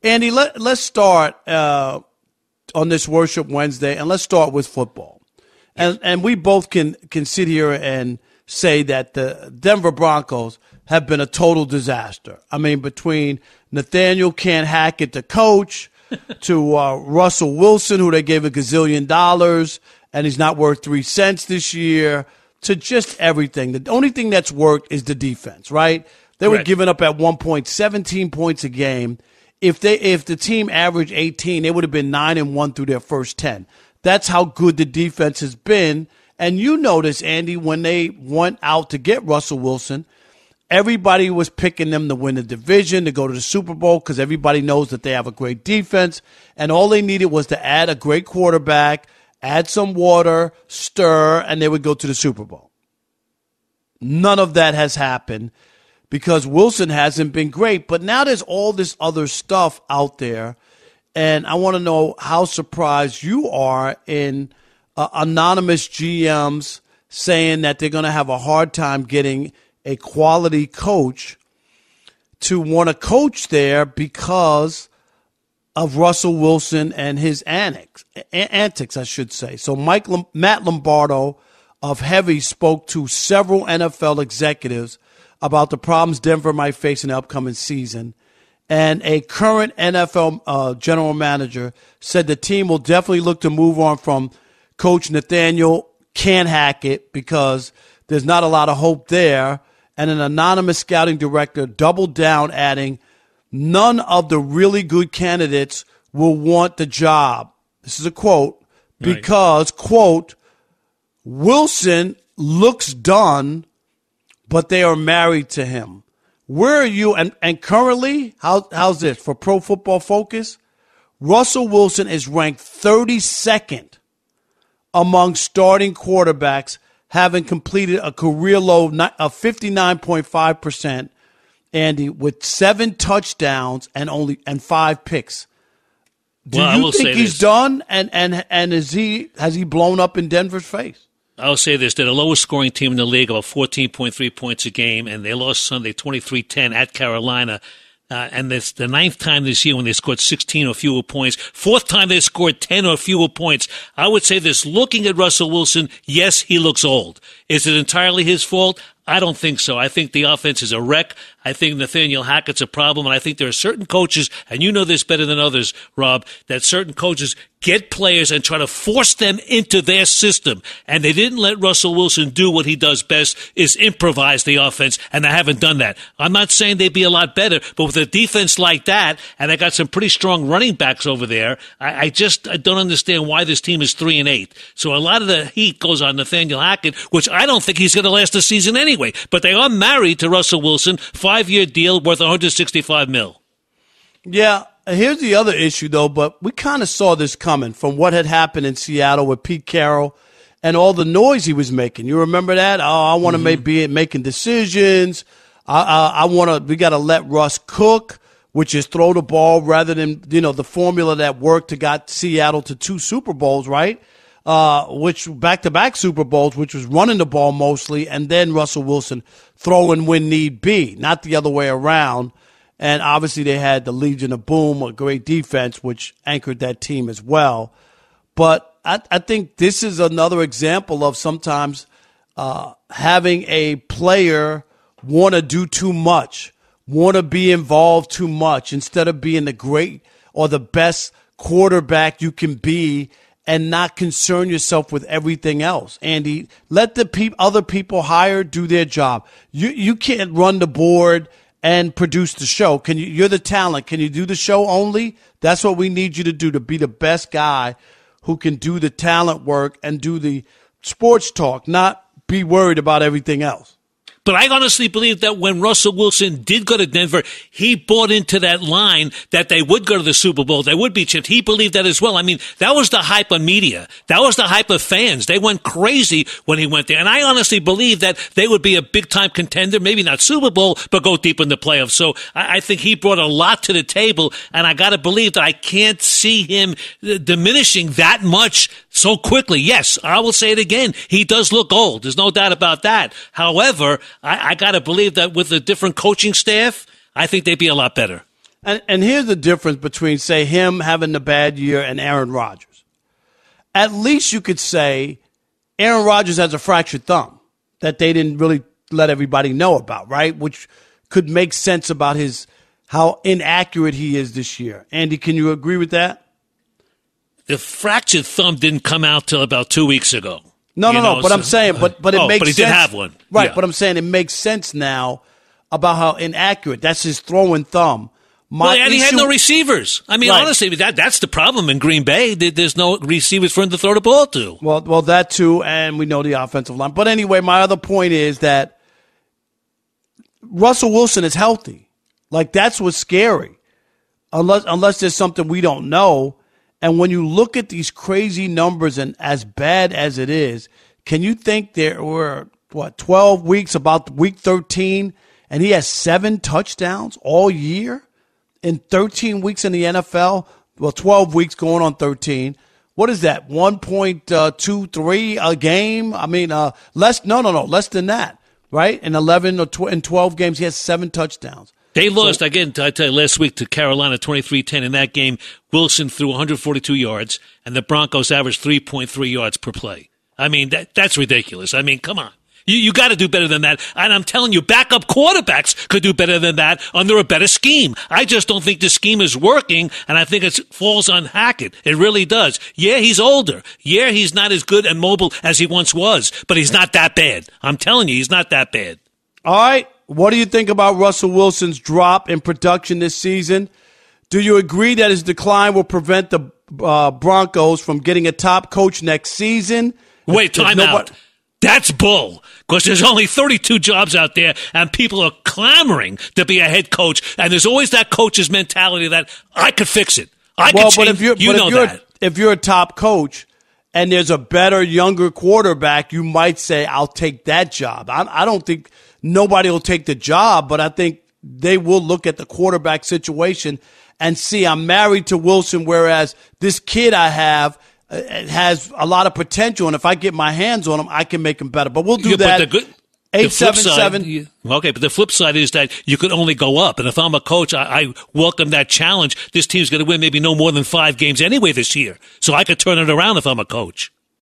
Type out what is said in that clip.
Andy, let's start on this Worship Wednesday, and let's start with football. And we both can sit here and say that the Denver Broncos have been a total disaster. I mean, between Nathaniel Can't Hackett, the coach, to Russell Wilson, who they gave $1 gazillion, and he's not worth 3 cents this year, to just everything. The only thing that's worked is the defense, right? They were giving up at one point 17 points a game. If the team averaged 18, they would have been 9-1 through their first 10. That's how good the defense has been. And you notice, Andy, when they went out to get Russell Wilson, everybody was picking them to win the division, to go to the Super Bowl, because everybody knows that they have a great defense. And all they needed was to add a great quarterback, add some water, stir, and they would go to the Super Bowl. None of that has happened because Wilson hasn't been great. But now there's all this other stuff out there, and I want to know how surprised you are in Anonymous GMs saying that they're going to have a hard time getting a quality coach to want to coach there because of Russell Wilson and his antics, I should say. So Matt Lombardo of Heavy spoke to several NFL executives about the problems Denver might face in the upcoming season. And a current NFL general manager said the team will definitely look to move on from Coach Nathaniel Can't Hackett because there's not a lot of hope there. And an anonymous scouting director doubled down, adding, none of the really good candidates will want the job. This is a quote, because, quote, Wilson looks done, but they are married to him. Where are you? And currently, how's this? For Pro Football Focus, Russell Wilson is ranked 32nd among starting quarterbacks, having completed a career low of 59.5%, Andy, with 7 touchdowns and 5 picks. Do you think he's done? And has he blown up in Denver's face? I'll say this. They're the lowest scoring team in the league, about 14.3 points a game, and they lost Sunday 23-10 at Carolina. And it's the 9th time this year when they scored 16 or fewer points. 4th time they scored 10 or fewer points. I would say this, looking at Russell Wilson, yes, he looks old. Is it entirely his fault? I don't think so. I think the offense is a wreck. I think Nathaniel Hackett's a problem, and I think there are certain coaches, and you know this better than others, Rob, that certain coaches get players and try to force them into their system. And they didn't let Russell Wilson do what he does best, is improvise the offense, and they haven't done that. I'm not saying they'd be a lot better, but with a defense like that, and they got some pretty strong running backs over there, I don't understand why this team is 3-8. So a lot of the heat goes on Nathaniel Hackett, which I don't think he's going to last the season anyway. But they are married to Russell Wilson, 5-year deal worth $165 million. Yeah, here's the other issue, though, but we kind of saw this coming from what had happened in Seattle with Pete Carroll and all the noise he was making. You remember that? Oh, I want to be making decisions. We got to let Russ cook, which is throw the ball rather than, the formula that worked to got Seattle to 2 Super Bowls, right? Which back-to-back Super Bowls, which was running the ball mostly, and then Russell Wilson throwing when need be, not the other way around. And obviously they had the Legion of Boom, a great defense, which anchored that team as well. But I think this is another example of sometimes having a player want to do too much, want to be involved too much, instead of being the great or the best quarterback you can be and not concern yourself with everything else. Andy, let the other people hired do their job. You can't run the board and produce the show. You're the talent. Can you do the show only? That's what we need you to do, to be the best guy who can do the talent work and do the sports talk, not be worried about everything else. But I honestly believe that when Russell Wilson did go to Denver, he bought into that line that they would go to the Super Bowl, they would be chipped. He believed that as well. I mean, that was the hype of media. That was the hype of fans. They went crazy when he went there. And I honestly believe that they would be a big-time contender, maybe not Super Bowl, but go deep in the playoffs. So I think he brought a lot to the table, and I got to believe that I can't see him diminishing that much so quickly. Yes, I will say it again. He does look old. There's no doubt about that. However, I got to believe that with a different coaching staff, I think they'd be a lot better. And here's the difference between, say, him having the bad year and Aaron Rodgers. At least you could say Aaron Rodgers has a fractured thumb that they didn't really let everybody know about, right? Which could make sense about how inaccurate he is this year. Andy, can you agree with that? The fractured thumb didn't come out till about 2 weeks ago. No. But I'm saying, but it makes sense. But he did have one. Right, yeah. But I'm saying it makes sense now about how inaccurate. That's his throwing thumb. And he had no receivers. I mean, honestly, that's the problem in Green Bay. There's no receivers for him to throw the ball to. Well, that too, and we know the offensive line. But anyway, my other point is that Russell Wilson is healthy. Like, that's what's scary. Unless there's something we don't know. And when you look at these crazy numbers, and as bad as it is, can you think there were, 12 weeks, about week 13, and he has 7 touchdowns all year? In 13 weeks in the NFL, 12 weeks going on 13. What is that? 1.23 a game? I mean, less than that, right? In 11 or in 12 games, he has 7 touchdowns. They lost, again, I tell you, last week to Carolina, 23-10. In that game, Wilson threw 142 yards, and the Broncos averaged 3.3 yards per play. I mean, that's ridiculous. I mean, come on. You got to do better than that. And I'm telling you, backup quarterbacks could do better than that under a better scheme. I just don't think the scheme is working, and I think it falls on Hackett. It really does. Yeah, he's older. Yeah, he's not as good and mobile as he once was, but he's not that bad. I'm telling you, he's not that bad. All right. What do you think about Russell Wilson's drop in production this season? Do you agree that his decline will prevent the Broncos from getting a top coach next season? Wait, time out. That's bull, because there's only 32 jobs out there, and people are clamoring to be a head coach, and there's always that coach's mentality that I could fix it. I could change. If you're a top coach and there's a better, younger quarterback, you might say, I'll take that job. I don't think nobody will take the job, but I think they will look at the quarterback situation and see I'm married to Wilson, whereas this kid I have has a lot of potential, and if I get my hands on him, I can make him better. But we'll do that. 877. Okay, but the flip side is that you could only go up. And if I'm a coach, I welcome that challenge. This team's going to win maybe no more than 5 games anyway this year. So I could turn it around if I'm a coach.